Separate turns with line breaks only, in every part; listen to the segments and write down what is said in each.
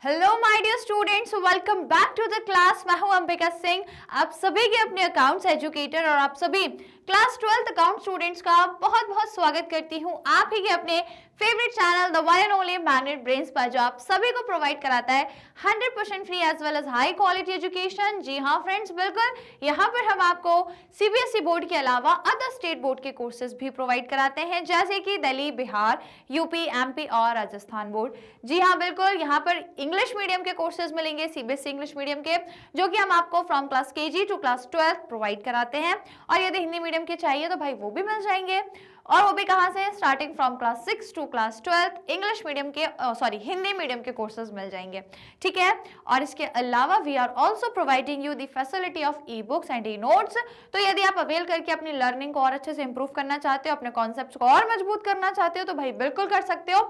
Hello my dear students, welcome back to the class. मैं हूं अंबिका सिंह, आप सभी के अपने अकाउंट्स एजुकेटर और आप सभी क्लास 12th अकाउंट स्टूडेंट्स का बहुत बहुत स्वागत करती हूं आप ही के अपने favourite channel the one and only Magnet Brains पर, जो आप सभी को प्रोवाइड कराता है 100% free as well as high quality education. जी हाँ फ्रेंड्स, बिल्कुल यहाँ पर हम आपको सीबीएसई बोर्ड के अलावा अदर स्टेट बोर्ड के कोर्सेज भी प्रोवाइड कराते हैं, जैसे कि दिल्ली, बिहार, यूपी, एमपी और राजस्थान बोर्ड। जी हाँ बिल्कुल, यहाँ पर इंग्लिश मीडियम के कोर्सेज मिलेंगे, सीबीएसई इंग्लिश मीडियम के, जो कि हम आपको from class KG to class 12 provide कराते हैं। और यदि हिंदी मीडियम के चाहिए तो भाई वो भी मिल जाएंगे, और वो भी कहाँ से, starting from class 6 to class 12 English medium के हिंदी मीडियम के कोर्सेज मिल जाएंगे, ठीक है। और इसके अलावा we are also providing you the facility of e books and e notes. तो यदि आप अवेल करके अपनी लर्निंग को और अच्छे से इंप्रूव करना चाहते हो, अपने कॉन्सेप्ट्स को और मजबूत करना चाहते हो, तो भाई बिल्कुल कर सकते हो।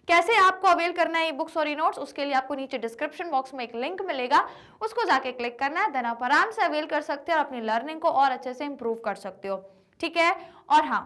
कैसे आपको अवेल करना है ई बुक्स और ई नोट्स, उसके लिए आपको नीचे डिस्क्रिप्शन बॉक्स में एक लिंक मिलेगा, उसको जाके क्लिक करना है, देन आप आराम से अवेल कर सकते हो और अपनी लर्निंग को और अच्छे से इंप्रूव कर सकते हो, ठीक है। और हाँ,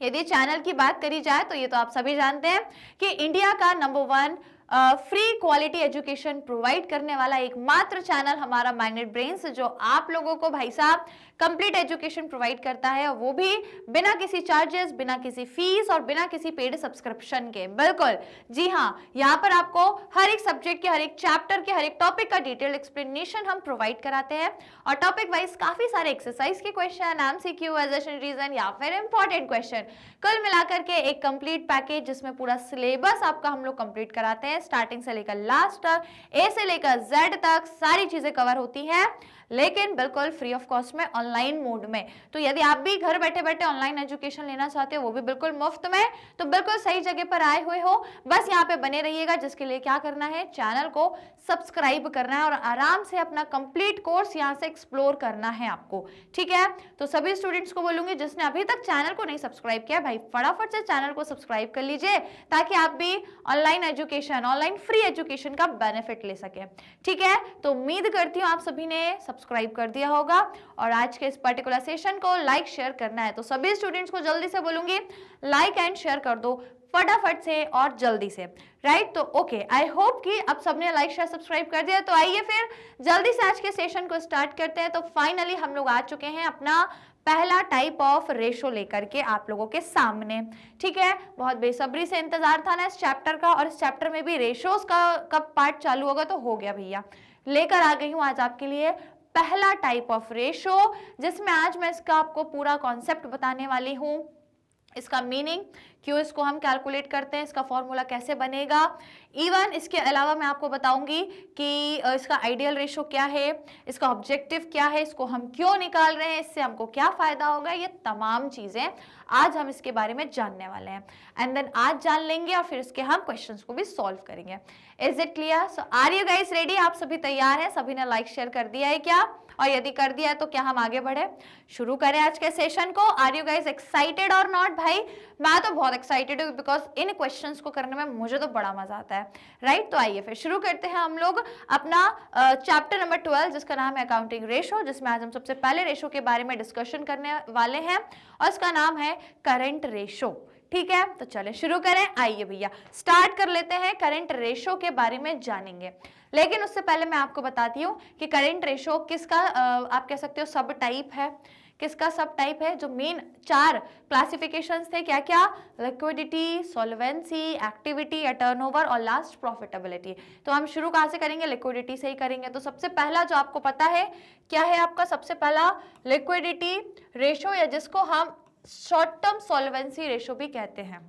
यदि चैनल की बात करी जाए तो ये तो आप सभी जानते हैं कि इंडिया का number 1 free quality education provide करने वाला एकमात्र चैनल हमारा मैग्नेट ब्रेन्स, जो आप लोगों को भाई साहब कंप्लीट एजुकेशन प्रोवाइड करता है, वो भी बिना किसी चार्जेस, बिना किसी फीस और बिना किसी पेड सब्सक्रिप्शन के। बिल्कुल जी हाँ, यहाँ पर आपको हर एक सब्जेक्ट के, हर एक चैप्टर के, हर एक टॉपिक का डिटेल एक्सप्लेनेशन हम प्रोवाइड कराते हैं, और टॉपिक वाइज काफी सारे एक्सरसाइज के क्वेश्चन, एमसीक्यू, एजर्शन रीजन या फिर इंपॉर्टेंट क्वेश्चन, कुल मिलाकर के एक कंप्लीट पैकेज जिसमें पूरा सिलेबस आपका हम लोग कंप्लीट कराते हैं, स्टार्टिंग से लेकर लास्ट तक, ए से लेकर जेड तक सारी चीजें कवर होती हैं, लेकिन बिल्कुल फ्री ऑफ कॉस्ट में, ऑनलाइन मोड में। तो यदि आप भी घर बैठे बैठे ऑनलाइन एजुकेशन लेना चाहते हो, वो भी बिल्कुल मुफ्त में, तो बिल्कुल सही जगह पर आए हुए हो। बस यहाँ पे बने रहिएगा, जिसके लिए क्या करना है, चैनल को सब्सक्राइब करना है और आराम से अपना कंप्लीट कोर्स यहाँ से एक्सप्लोर करना है आपको, ठीक है। तो सभी स्टूडेंट्स को बोलूंगी जिसने अभी तक चैनल को नहीं सब्सक्राइब किया, भाई फटाफट से चैनल को सब्सक्राइब कर लीजिए, ताकि आप भी online education, online free education का बेनिफिट ले सके, ठीक है। तो उम्मीद करती हूँ आप सभी ने सब्सक्राइब कर दिया होगा, और आज के इस पर्टिकुलर सेशन को लाइक शेयर करना है, तो सभी स्टूडेंट्स को जल्दी से बोलूंगी लाइक एंड शेयर कर दो फटाफट से और जल्दी से, राइट। तो ओके, आई होप कि अब सबने लाइक शेयर सब्सक्राइब कर दिया। तो आइए फिर जल्दी से आज के सेशन को स्टार्ट करते हैं। तो फाइनली हम लोग आ चुके हैं अपना पहला टाइप ऑफ रेशो लेकर के आप लोगों के सामने, ठीक है। बहुत बेसब्री से इंतजार था ना इस चैप्टर का, और इस चैप्टर में भी रेशोज का कब पार्ट चालू होगा, तो हो गया भैया, लेकर आ गई हूं आज आपके लिए पहला टाइप ऑफ रेशो, जिसमें आज मैं इसका आपको पूरा कॉन्सेप्ट बताने वाली हूं, इसका मीनिंग, क्यों इसको हम कैलकुलेट करते हैं, इसका फॉर्मूला कैसे बनेगा, इवन इसके अलावा मैं आपको बताऊंगी कि इसका आइडियल रेशो क्या है, इसका ऑब्जेक्टिव क्या है, इसको हम क्यों निकाल रहे हैं, इससे हमको क्या फायदा होगा, ये तमाम चीजें आज हम इसके बारे में जानने वाले हैं, एंड देन आज जान लेंगे और फिर इसके हम क्वेश्चंस को भी सॉल्व करेंगे। Is it clear? So are you guys ready? आप सभी तैयार हैं? सभी ने लाइक शेयर कर दिया है क्या? और यदि कर दिया है तो क्या हम आगे बढ़े, शुरू करें आज के सेशन को? आर यू गाइस एक्साइटेड और नॉट? भाई मैं तो बहुत एक्साइटेड हूँ, बिकॉज इन क्वेश्चंस को करने में मुझे तो बड़ा मजा आता है, राइट। तो आइए फिर शुरू करते हैं हम लोग अपना चैप्टर नंबर 12, जिसका नाम है अकाउंटिंग रेशो, जिसमें आज हम सबसे पहले रेशो के बारे में डिस्कशन करने वाले हैं, और इसका नाम है करंट रेशो, ठीक है। तो चले शुरू करें, आइए भैया स्टार्ट कर लेते हैं, करंट रेशो के बारे में जानेंगे। लेकिन उससे पहले मैं आपको बताती हूँ कि करंट रेशो किसका आप कह सकते हो सब टाइप है, किसका सब टाइप है। जो मेन 4 क्लासिफिकेशंस थे, क्या क्या, लिक्विडिटी, सॉल्वेंसी, एक्टिविटी या टर्नओवर और लास्ट प्रॉफिटेबिलिटी। तो हम शुरू कहाँ से करेंगे, लिक्विडिटी से ही करेंगे। तो सबसे पहला जो आपको पता है क्या है, आपका सबसे पहला लिक्विडिटी रेशो, या जिसको हम शॉर्ट टर्म सॉल्वेंसी रेशो भी कहते हैं,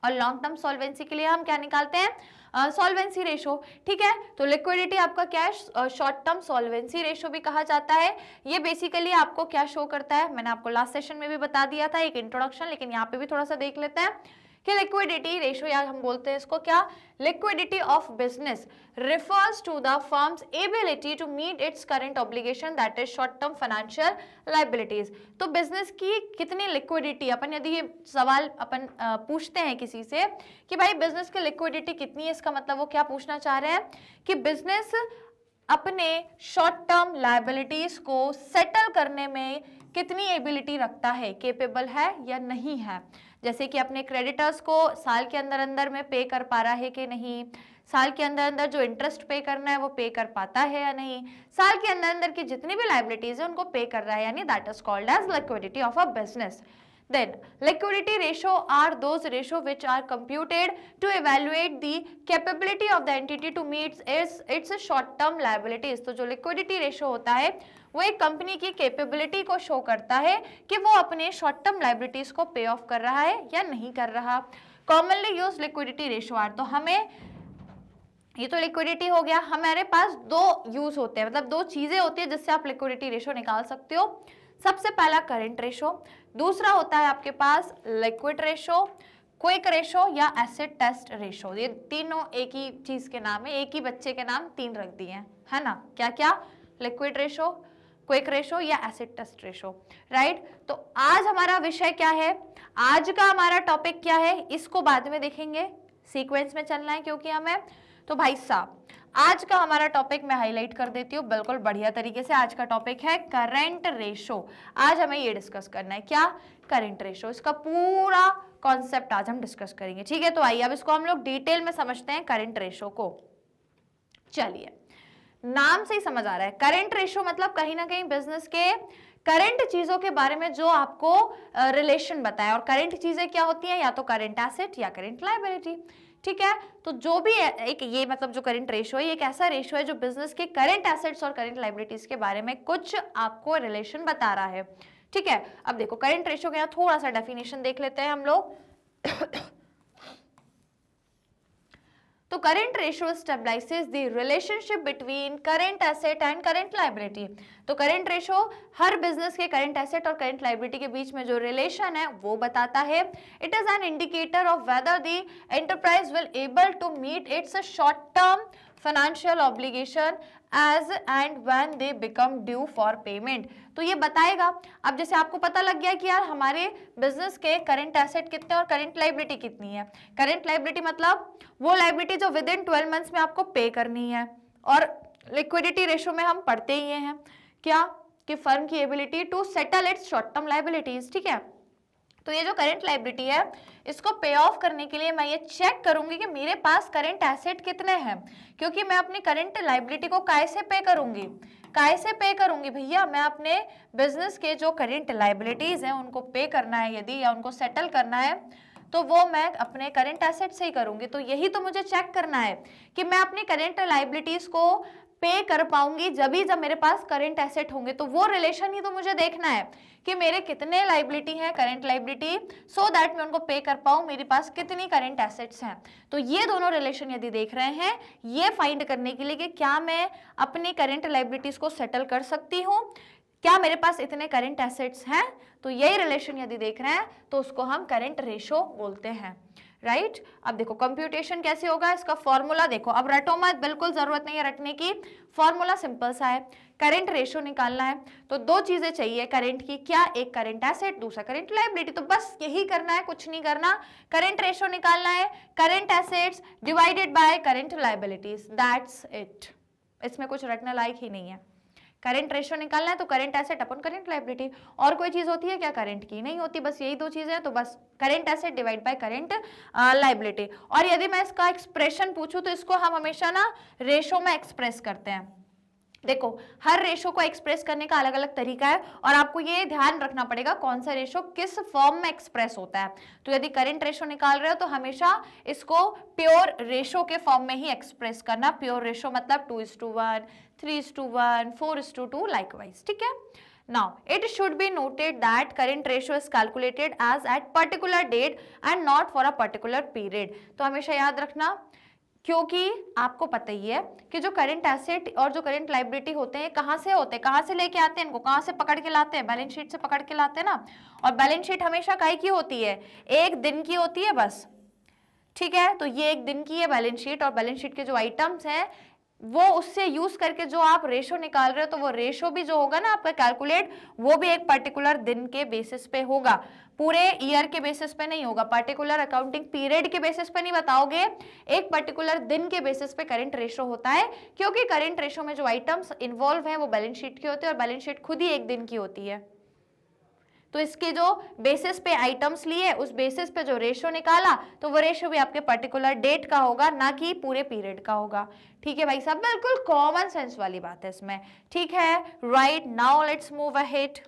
और लॉन्ग टर्म सॉल्वेंसी के लिए हम क्या निकालते हैं, सॉल्वेंसी रेशो, ठीक है। तो लिक्विडिटी आपका क्या है, शॉर्ट टर्म सॉल्वेंसी रेशो भी कहा जाता है। ये बेसिकली आपको क्या शो करता है, मैंने आपको लास्ट सेशन में भी बता दिया था, एक इंट्रोडक्शन, लेकिन यहाँ पे भी थोड़ा सा देख लेते हैं कि लिक्विडिटी रेशो, या हम बोलते हैं इसको क्या, liquidity of business refers to the firm's ability to meet its current obligation, that is short term financial liabilities। तो बिजनेस की कितनी लिक्विडिटी, अपन यदि ये सवाल अपन पूछते हैं किसी से कि भाई बिजनेस की लिक्विडिटी कितनी है, इसका मतलब वो क्या पूछना चाह रहे हैं कि बिजनेस अपने शॉर्ट टर्म लायबिलिटीज को सेटल करने में कितनी एबिलिटी रखता है, केपेबल है या नहीं है। जैसे कि अपने क्रेडिटर्स को साल के अंदर अंदर में पे कर पा रहा है कि नहीं, साल के अंदर अंदर जो इंटरेस्ट पे करना है वो पे कर पाता है या नहीं, साल के अंदर अंदर की जितनी भी लायबिलिटीज है उनको पे कर रहा है, यानी that is called as liquidity of a business. Then liquidity ratio are those ratio which are computed to evaluate the capability of the entity to meet its short term liabilities। तो जो liquidity ratio होता है वो एक company की capability को show करता है कि वो अपने शॉर्ट टर्म लायबिलिटीज को पे ऑफ कर रहा है या नहीं कर रहा। Commonly use liquidity ratio are, तो हमें ये तो लिक्विडिटी हो गया, हमारे पास दो यूज होते हैं, मतलब दो चीजें होती है जिससे आप लिक्विडिटी रेशियो निकाल सकते हो। सबसे पहला करंट रेशो, दूसरा होता है आपके पास लिक्विड रेशो, क्विक रेशो या एसिड टेस्ट रेशो। ये तीनों एक ही चीज के नाम है, एक ही बच्चे के नाम तीन रख दिए हैं, है ना, क्या क्या, लिक्विड रेशो, क्विक रेशो या एसिड टेस्ट रेशो, राइट। तो आज हमारा विषय क्या है, आज का हमारा टॉपिक क्या है, इसको बाद में देखेंगे, सीक्वेंस में चलना है क्योंकि हमें। तो भाई साहब आज का हमारा टॉपिक मैं हाईलाइट कर देती हूँ बिल्कुल बढ़िया तरीके से। आज का टॉपिक है करंट रेशो। आज हमें ये डिस्कस करना है, क्या, करंट रेशो। इसका पूरा कॉन्सेप्ट आज हम डिस्कस करेंगे, ठीक है। तो आइए अब इसको हम लोग डिटेल में समझते हैं करंट रेशो को। चलिए, नाम से ही समझ आ रहा है, करंट रेशो मतलब कहीं ना कहीं बिजनेस के करंट चीजों के बारे में जो आपको रिलेशन बताया। और करंट चीजें क्या होती हैं, या तो करंट एसेट या करंट लायबिलिटी, ठीक है। तो जो भी एक ये मतलब जो करंट रेशो है, ये एक ऐसा रेशो है जो बिजनेस के करंट एसेट्स और करंट लायबिलिटीज के बारे में कुछ आपको रिलेशन बता रहा है, ठीक है। अब देखो करंट रेशो के यहाँ थोड़ा सा डेफिनेशन देख लेते हैं हम लोग। तो current ratio stabilises the relationship between current asset and current liability. तो करंट रेशियो हर बिजनेस के करंट एसेट और करंट लायबिलिटी के बीच में जो रिलेशन है वो बताता है। It is an indicator of whether the enterprise will able to meet its short term financial obligation as and when they become due for payment. तो ये बताएगा, अब जैसे आपको पता लग गया कि यार हमारे बिजनेस के करंट एसेट कितने और करंट लायबिलिटी कितनी है। करंट लायबिलिटी मतलब वो लायबिलिटी जो विद इन 12 मंथ्स में आपको पे करनी है। और लिक्विडिटी रेशो में हम पढ़ते ही हैं क्या, कि फर्म की ability to settle its short term liabilities, ठीक है। तो ये जो करंट लायबिलिटी है इसको पे ऑफ करने के लिए मैं ये चेक करूंगी कि मेरे पास करंट एसेट कितने हैं, क्योंकि मैं अपनी करंट लायबिलिटी को कैसे पे करूंगी, कैसे पे करूंगी भैया, मैं अपने बिजनेस के जो करंट लायबिलिटीज हैं उनको पे करना है यदि, या उनको सेटल करना है तो वो मैं अपने करंट एसेट से ही करूंगी। तो यही तो मुझे चेक करना है कि मैं अपनी करंट लायबिलिटीज को पे कर पाऊंगी जब मेरे पास करंट एसेट होंगे। तो वो रिलेशन ही तो मुझे देखना है कि मेरे कितने लायबिलिटी हैं, करंट लायबिलिटी, सो दैट मैं उनको पे कर पाऊं, मेरे पास कितनी करंट एसेट्स हैं। तो ये दोनों रिलेशन यदि देख रहे हैं, ये फाइंड करने के लिए कि क्या मैं अपनी करंट लायबिलिटीज को सेटल कर सकती हूँ, क्या मेरे पास इतने करंट एसेट्स हैं, तो यही रिलेशन यदि देख रहे हैं तो उसको हम करंट रेशो बोलते हैं, राइट। अब देखो कंप्यूटेशन कैसे होगा, इसका फॉर्मूला देखो, अब रटो मत, बिल्कुल जरूरत नहीं है रटने की, फॉर्मूला सिंपल सा है। करंट रेशो निकालना है तो दो चीजें चाहिए करंट की, क्या, एक करंट एसेट, दूसरा करंट लायबिलिटी। तो बस यही करना है, कुछ नहीं करना। करंट रेशो निकालना है, current assets divided by current liabilities, that's it. इसमें कुछ रटने लायक ही नहीं है। करंट रेशो निकालना है तो करंट एसेट अपन करंट लायबिलिटी, और कोई चीज होती है क्या, करंट की नहीं होती, बस यही दो चीजें हैं। तो बस current asset divide by current liability. और यदि मैं इसका एक्सप्रेशन पूछूं तो इसको हम हमेशा ना रेशो में एक्सप्रेस करते हैं। देखो हर रेशो को एक्सप्रेस करने का अलग अलग तरीका है और आपको ये ध्यान रखना पड़ेगा कौन सा रेशो किस फॉर्म में एक्सप्रेस होता है। तो यदि करंट रेशो निकाल रहे हो तो हमेशा इसको प्योर रेशो के फॉर्म में ही एक्सप्रेस करना। प्योर रेशो मतलब 2:1, 3:1, 4:2 likewise, ठीक है। Now it should be noted that current ratio is calculated as at particular date and not for a particular period। तो हमेशा याद रखना, क्योंकि आपको पता ही है कि जो करंट एसेट और जो करंट लायबिलिटी होते हैं कहाँ से होते हैं, कहाँ से लेके आते हैं इनको, कहाँ से पकड़ के लाते हैं, बैलेंस शीट से पकड़ के लाते हैं ना। और बैलेंस शीट हमेशा काहे की होती है, एक दिन की होती है बस, ठीक है। तो ये एक दिन की है बैलेंस शीट, और बैलेंस शीट के जो आइटम्स हैं वो उससे यूज करके जो आप रेशो निकाल रहे हो, तो वो रेशो भी जो होगा ना आपका कैलकुलेट, वो भी एक पर्टिकुलर दिन के बेसिस पे होगा, पूरे ईयर के बेसिस पे नहीं होगा, पर्टिकुलर अकाउंटिंग पीरियड के बेसिस पे नहीं बताओगे, एक पर्टिकुलर दिन के बेसिस पे करंट रेशो होता है, क्योंकि करंट रेशो में जो आइटम्स इन्वॉल्व हैं वो बैलेंस शीट के होते हैं और बैलेंस शीट खुद ही एक दिन की होती है। तो इसके जो बेसिस पे आइटम्स लिए, उस बेसिस पे जो रेशो निकाला, तो वो रेशो भी आपके पर्टिकुलर डेट का होगा, ना कि पूरे पीरियड का होगा। ठीक है भाई साहब, बिल्कुल कॉमन सेंस वाली बात है इसमें। ठीक है, right, now let's move ahead.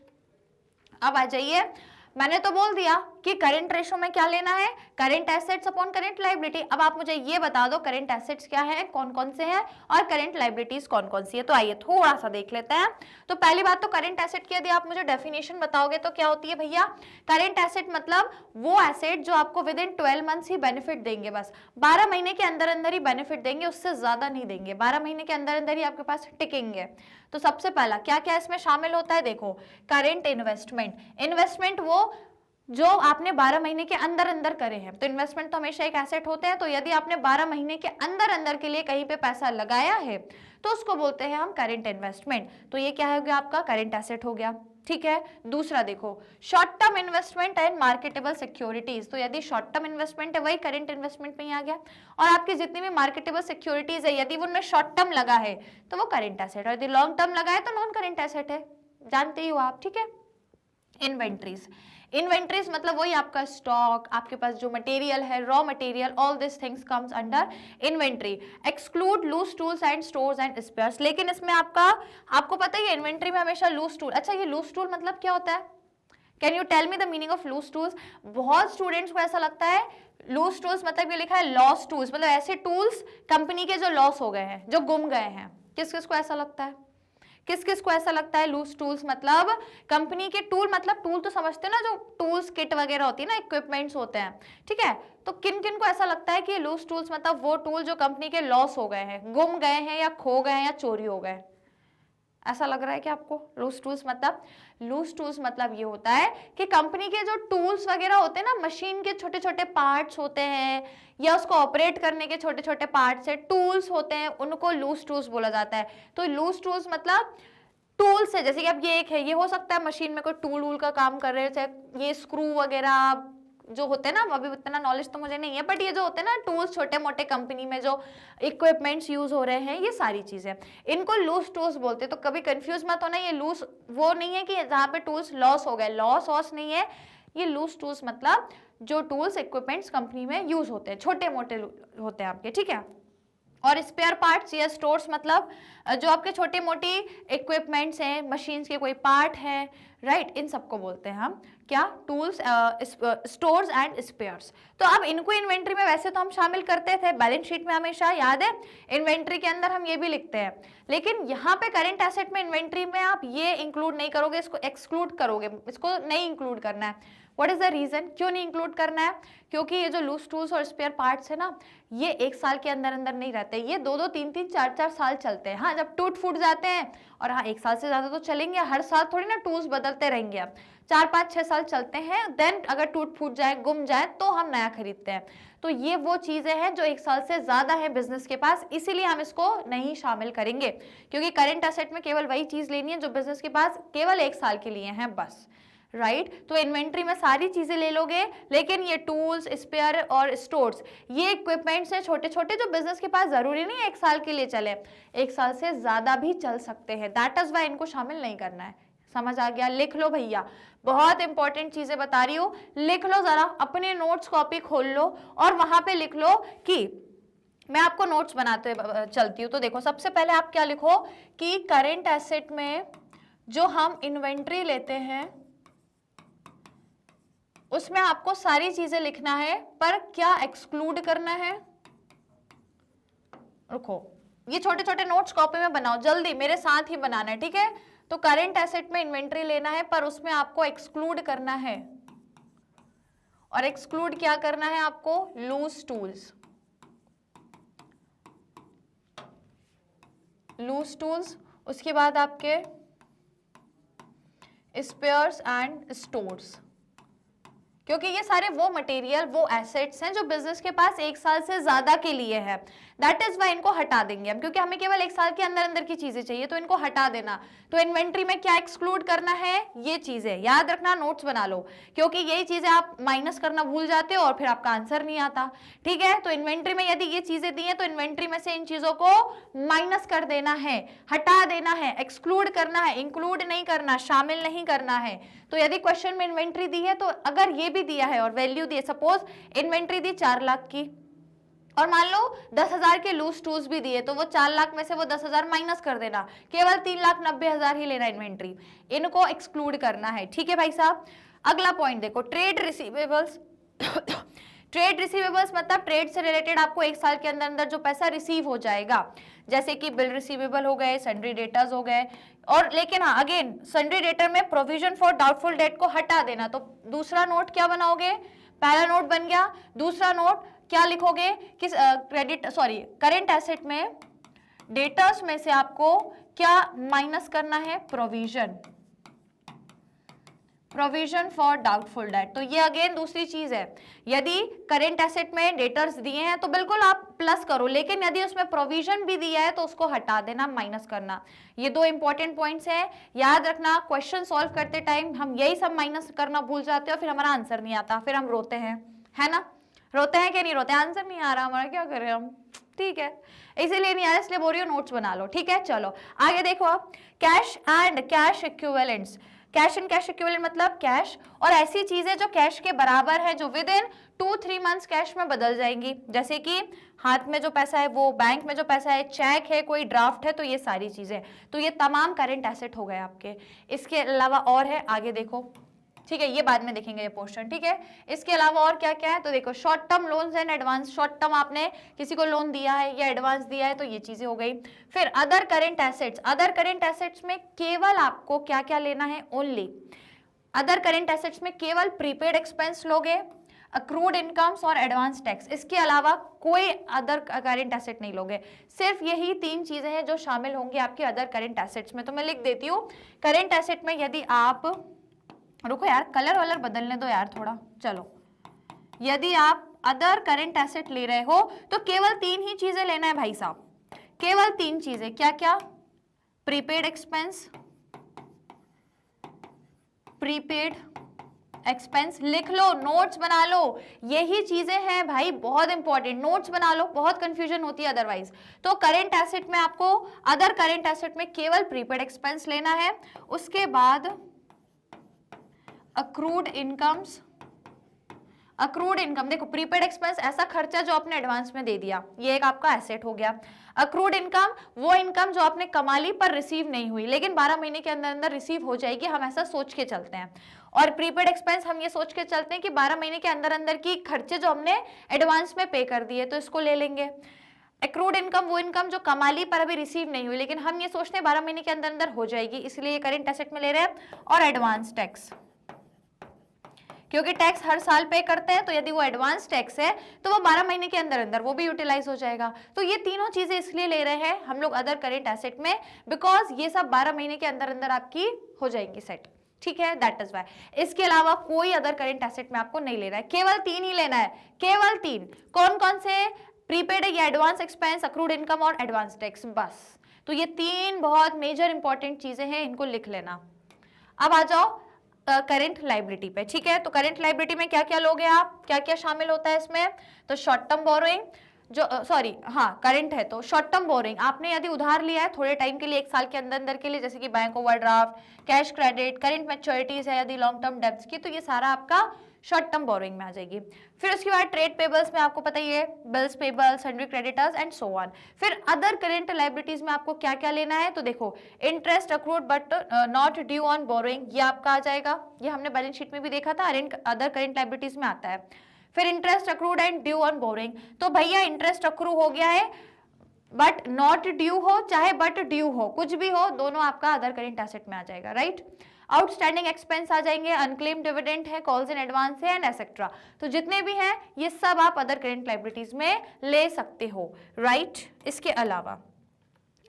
अब आ जाइए, मैंने तो बोल दिया कि करंट रेशो में क्या लेना है, current assets upon current liability. अब आप मुझे ये बता दो करंट एसेट्स क्या है, कौन कौन से हैं, और करंट लायबिलिटीज कौन कौन सी है। तो आइए थोड़ा सा देख लेते हैं। तो पहली बात तो करंट एसेट की यदि आप मुझे डेफिनेशन बताओगे तो क्या होती है भैया, करंट एसेट मतलब वो एसेट जो आपको with in 12 months he benefit देंगे, बस 12 महीने के अंदर अंदर ही बेनिफिट देंगे, उससे ज्यादा नहीं देंगे, 12 महीने के अंदर अंदर ही आपके पास टिकेंगे। तो सबसे पहला क्या क्या इसमें शामिल होता है, देखो करंट इन्वेस्टमेंट। इन्वेस्टमेंट वो जो आपने 12 महीने के अंदर अंदर करे हैं, तो इन्वेस्टमेंट तो हमेशा एक एसेट होते हैं, तो यदि आपने 12 महीने के अंदर अंदर के लिए कहीं पे पैसा लगाया है तो उसको बोलते हैं हम करंट इन्वेस्टमेंट। तो ये क्या हो गया, आपका करंट एसेट हो गया। ठीक है, दूसरा देखो short term investment and marketable securities. तो यदि शॉर्ट टर्म इन्वेस्टमेंट है वही करंट इन्वेस्टमेंट में ही आ गया, और आपकी जितनी भी मार्केटेबल सिक्योरिटीज है यदि उनमें शॉर्ट टर्म लगा है तो वो करंट एसेट है, यदि लॉन्ग टर्म लगा है तो नॉन करंट एसेट है, जानते ही हो आप। ठीक है, इन्वेंट्रीज। इन्वेंट्रीज मतलब वही आपका स्टॉक, आपके पास जो मटेरियल है, raw material, all this things comes under inventory. Exclude loose tools and stores and spares. लेकिन इसमें आपको पता ही है इन्वेंट्री में हमेशा लूज टूल। अच्छा, ये लूज टूल मतलब क्या होता है, can you tell me the meaning of loose tools. बहुत स्टूडेंट्स को ऐसा लगता है लूज टूल्स मतलब ये लिखा है लॉस टूल्स, मतलब ऐसे टूल्स कंपनी के जो लॉस हो गए हैं, जो गुम गए हैं। किस किस को ऐसा लगता है, किस किस को ऐसा लगता है लूज टूल्स मतलब कंपनी के टूल, मतलब टूल तो समझते हैं ना, जो टूल्स किट वगैरह होती है ना, इक्विपमेंट्स होते हैं। ठीक है, तो किन किन को ऐसा लगता है कि लूज टूल्स मतलब वो टूल जो कंपनी के लॉस हो गए हैं, गुम गए हैं या खो गए हैं या चोरी हो गए, ऐसा लग रहा है कि आपको लूज टूल्स मतलब, लूज टूल्स मतलब ये होता है कि कंपनी के जो टूल्स वगैरह होते हैं ना, मशीन के छोटे छोटे पार्ट्स होते हैं या उसको ऑपरेट करने के छोटे छोटे पार्ट्स है, टूल्स होते हैं, उनको लूज टूल्स बोला जाता है। तो लूज टूल्स मतलब टूल्स है, जैसे कि अब ये एक है, ये हो सकता है मशीन में कोई टूल वूल का काम कर रहे हैं, चाहे ये स्क्रू वगैरह जो होते हैं ना, अभी उतना नॉलेज तो मुझे नहीं है, बट ये जो होते हैं ना टूल्स, छोटे मोटे कंपनी में जो इक्विपमेंट्स यूज हो रहे हैं, ये सारी चीजें, इनको लूज टूल्स बोलते हैं। तो कभी कंफ्यूज मत होना, ये लूज वो नहीं है कि जहाँ पे टूल्स लॉस हो गए, लॉस वॉस नहीं है, ये लूज टूल्स मतलब जो टूल्स इक्विपमेंट्स कंपनी में यूज होते हैं, छोटे मोटे होते हैं आपके। ठीक है, और स्पेयर पार्ट्स या स्टोर्स मतलब जो आपके छोटे मोटी इक्विपमेंट्स हैं, मशीन्स के कोई पार्ट है, राइट, इन सबको बोलते हैं हम क्या, टूल्स, स्टोर्स एंड स्पेयर्स। तो अब इनको इन्वेंट्री में वैसे तो हम शामिल करते थे, बैलेंस शीट में हमेशा याद है, इन्वेंट्री के अंदर हम ये भी लिखते हैं, लेकिन यहाँ पे करंट एसेट में इन्वेंट्री में आप ये इंक्लूड नहीं करोगे, इसको एक्सक्लूड करोगे, इसको नहीं इंक्लूड करना है। व्हाट इज द रीजन, क्यों नहीं इंक्लूड करना है, क्योंकि ये जो लूज टूल्स और स्पेयर पार्ट्स है ना, ये एक साल के अंदर अंदर नहीं रहते, ये 2-2, 3-3, 4-4 साल चलते हैं। हाँ, जब टूट फूट जाते हैं, और हाँ एक साल से ज्यादा तो चलेंगे, हर साल थोड़ी ना टूल्स बदलते रहेंगे, अब 4-5-6 साल चलते हैं, देन अगर टूट फूट जाए, गुम जाए, तो हम नया खरीदते हैं। तो ये वो चीजें हैं जो एक साल से ज्यादा है बिजनेस के पास, इसीलिए हम इसको नहीं शामिल करेंगे, क्योंकि करंट एसेट में केवल वही चीज लेनी है जो बिजनेस के पास केवल एक साल के लिए है बस, राइट। तो इन्वेंट्री में सारी चीजें ले लोगे, लेकिन ये टूल्स, स्पेयर और स्टोर्स, ये इक्विपमेंट्स हैं छोटे छोटे जो बिजनेस के पास जरूरी नहीं है एक साल के लिए चले, एक साल से ज्यादा भी चल सकते हैं, दैट इज वाई इनको शामिल नहीं करना है। समझ आ गया, लिख लो भैया, बहुत इंपॉर्टेंट चीजें बता रही हूँ, लिख लो जरा, अपने नोट्स कॉपी खोल लो और वहां पे लिख लो कि मैं आपको नोट्स बनाते चलती हूँ। तो देखो सबसे पहले आप क्या लिखो कि करंट एसेट में जो हम इन्वेंट्री लेते हैं उसमें आपको सारी चीजें लिखना है, पर क्या एक्सक्लूड करना है, रुको, ये छोटे छोटे नोट्स कॉपी में बनाओ जल्दी, मेरे साथ ही बनाना है, ठीक है। तो करंट एसेट में इन्वेंट्री लेना है, पर उसमें आपको एक्सक्लूड करना है, और एक्सक्लूड क्या करना है आपको, लूज टूल्स, लूज टूल्स, उसके बाद आपके स्पेयर्स एंड स्टोर्स, क्योंकि ये सारे वो मटेरियल, वो एसेट्स हैं जो बिजनेस के पास 1 साल से ज्यादा के लिए है। दैट इज वाई इनको हटा देंगे हम, क्योंकि हमें केवल 1 साल के अंदर अंदर की चीजें चाहिए, तो इनको हटा देना। तो इन्वेंट्री में क्या एक्सक्लूड करना है, ये चीजें याद रखना, नोट्स बना लो, क्योंकि यही चीजें आप माइनस करना भूल जाते हो और फिर आपका आंसर नहीं आता। ठीक है, तो इन्वेंट्री में यदि ये चीजें दी है तो इन्वेंट्री में से इन चीजों को माइनस कर देना है, हटा देना है, एक्सक्लूड करना है, इंक्लूड नहीं करना, शामिल नहीं करना है। तो यदि क्वेश्चन में इन्वेंट्री दी है तो अगर ये भी दिया है और वैल्यू दी है, सपोज इन्वेंट्री दी 4 लाख की और मान लो 10,000 के लूज टूज भी दिए, तो वो 4 लाख में से वो 10,000 माइनस कर देना, केवल 3,90,000 ही लेना इन्वेंट्री, इनको एक्सक्लूड करना है। ठीक है भाई साहब, अगला पॉइंट देखो, ट्रेड रिसीवेबल्स। ट्रेड रिसीवेबल्स मतलब ट्रेड से रिलेटेड आपको 1 साल के अंदर अंदर जो पैसा रिसीव हो जाएगा, जैसे कि बिल रिसीवेबल हो गए, सन्ड्री डेटर्स हो गए, और लेकिन हाँ अगेन सन्ड्री डेटर में प्रोविजन फॉर डाउटफुल डेट को हटा देना। तो दूसरा नोट क्या बनाओगे, पहला नोट बन गया, दूसरा नोट क्या लिखोगे, किस करेंट एसेट में डेटर्स में से आपको क्या माइनस करना है, प्रोविजन फॉर डाउटफुल डेट। तो ये अगेन दूसरी चीज है, यदि करेंट एसेट में डेटर्स दिए हैं तो बिल्कुल आप प्लस करो, लेकिन यदि उसमें प्रोविजन भी दिया है तो उसको हटा देना, माइनस करना। ये 2 इंपॉर्टेंट पॉइंट्स हैं, याद रखना। क्वेश्चन सॉल्व करते टाइम हम यही सब माइनस करना भूल जाते हैं और फिर हमारा आंसर नहीं आता, फिर हम रोते हैं, है ना, रोते हैं कि नहीं रोते, आंसर नहीं आ रहा हमारा, क्या करें हम। ठीक है, इसीलिए नहीं आ रहा, इसलिए बोल रही हूँ नोट्स बना लो। ठीक है, चलो आगे देखो आप, cash and cash equivalents. Cash and cash equivalent मतलब कैश और ऐसी चीजें जो कैश के बराबर है, जो विद इन 2-3 मंथ्स कैश में बदल जाएंगी, जैसे कि हाथ में जो पैसा है वो, बैंक में जो पैसा है, चेक है, कोई ड्राफ्ट है, तो ये सारी चीजें, तो ये तमाम करेंट एसेट हो गए आपके। इसके अलावा और है, आगे देखो, ठीक है, ये बाद में देखेंगे ये पोर्शन। ठीक है, इसके अलावा और क्या क्या है, तो देखो short term loans and advance, short term आपने किसी को लोन दिया है या एडवांस दिया है, तो ये चीजें हो गई। फिर other current assets, other current assets में केवल आपको क्या क्या लेना है, ओनली अदर करेंट एसेट्स में केवल प्रीपेड एक्सपेंस लोगे, अक्रूड इनकम्स और एडवांस टैक्स, इसके अलावा कोई अदर करेंट एसेट नहीं लोगे। सिर्फ यही 3 चीजें हैं जो शामिल होंगी आपके अदर करेंट एसेट्स में। तो मैं लिख देती हूँ, करेंट एसेट में यदि आप, रुको यार कलर वलर बदलने दो यार थोड़ा, चलो, यदि आप अदर करेंट एसेट ले रहे हो तो केवल 3 ही चीजें लेना है भाई साहब, केवल 3 चीजें, क्या क्या, प्रीपेड एक्सपेंस, प्रीपेड एक्सपेंस, लिख लो, नोट्स बना लो, यही चीजें हैं भाई, बहुत इंपॉर्टेंट, नोट्स बना लो, बहुत कंफ्यूजन होती है अदरवाइज। तो करेंट एसेट में आपको, अदर करेंट एसेट में केवल प्रीपेड एक्सपेंस लेना है, उसके बाद अक्रूड इनकम्स, अक्रूड इनकम, देखो प्रीपेड एक्सपेंस ऐसा खर्चा जो आपने एडवांस में दे दिया, ये एक आपका एसेट हो गया। अक्रूड इनकम वो इनकम जो आपने कमा ली पर रिसीव नहीं हुई, लेकिन 12 महीने के अंदर अंदर रिसीव हो जाएगी, हम ऐसा सोच के चलते हैं। और प्रीपेड एक्सपेंस हम ये सोच के चलते हैं कि 12 महीने के अंदर अंदर की खर्चे जो हमने एडवांस में पे कर दिए, तो इसको ले लेंगे। एक्रूड इनकम वो इनकम जो कमा ली पर अभी रिसीव नहीं हुई, लेकिन हम ये सोचते हैं 12 महीने के अंदर अंदर हो जाएगी, इसलिए करेंट एसेट में ले रहे हैं। और एडवांस टैक्स, क्योंकि टैक्स हर साल पे करते हैं, तो यदि वो एडवांस टैक्स है तो वो 12 महीने के अंदर अंदर वो भी यूटिलाइज हो जाएगा। तो ये तीनों चीजें इसलिए ले रहे हैं हम लोग अदर करेंट एसेट में, बिकॉज ये सब 12 महीने के अंदर अंदर आपकी हो जाएंगी सेट। ठीक है, दैट इज वाई। इसके अलावा कोई अदर करेंट एसेट में आपको नहीं लेना है, केवल 3 ही लेना है, केवल 3। कौन कौन से, प्रीपेड या एडवांस एक्सपेंस, अक्रूड इनकम और एडवांस टैक्स, बस। तो ये 3 बहुत मेजर इंपॉर्टेंट चीजें हैं, इनको लिख लेना। अब आ जाओ करेंट लाइबिलिटी पे। ठीक है, तो करेंट लाइबिलिटी में क्या क्या लोगे आप, क्या क्या शामिल होता है इसमें, तो शॉर्ट टर्म बोरोइंग, जो करंट है तो शॉर्ट टर्म बोरिंग, आपने यदि उधार लिया है थोड़े टाइम के लिए, 1 साल के अंदर अंदर के लिए, जैसे कि bank overdraft, cash credit, current मैच्योरिटीज है यदि लॉन्ग टर्म डेब्ट्स की, तो ये सारा आपका शॉर्ट टर्म बोरिंग में आ जाएगी। फिर उसके बाद ट्रेड पेबल्स में आपको पता ही है, bills payable, sundry creditors and so on. फिर अदर करेंट लाइबिलिटीज में आपको क्या क्या लेना है, तो देखो interest accrued but not due on borrowing, ये आपका आ जाएगा, ये हमने बैलेंस शीट में भी देखा था, अदर करेंट लाइबिलिटीज में आता है। फिर interest accrued and due on boring, तो भैया इंटरेस्ट अक्रू हो गया है बट नॉट ड्यू हो, चाहे बट ड्यू हो, कुछ भी हो, दोनों आपका अदर करेंट एसेट में आ जाएगा, राइट। आउटस्टैंडिंग एक्सपेंस आ जाएंगे, अनक्लेम डिविडेंड है, कॉल्स इन एडवांस है एंड एक्सेट्रा, तो जितने भी हैं ये सब आप अदर करेंट लाइबिलिटीज में ले सकते हो, राइट। इसके अलावा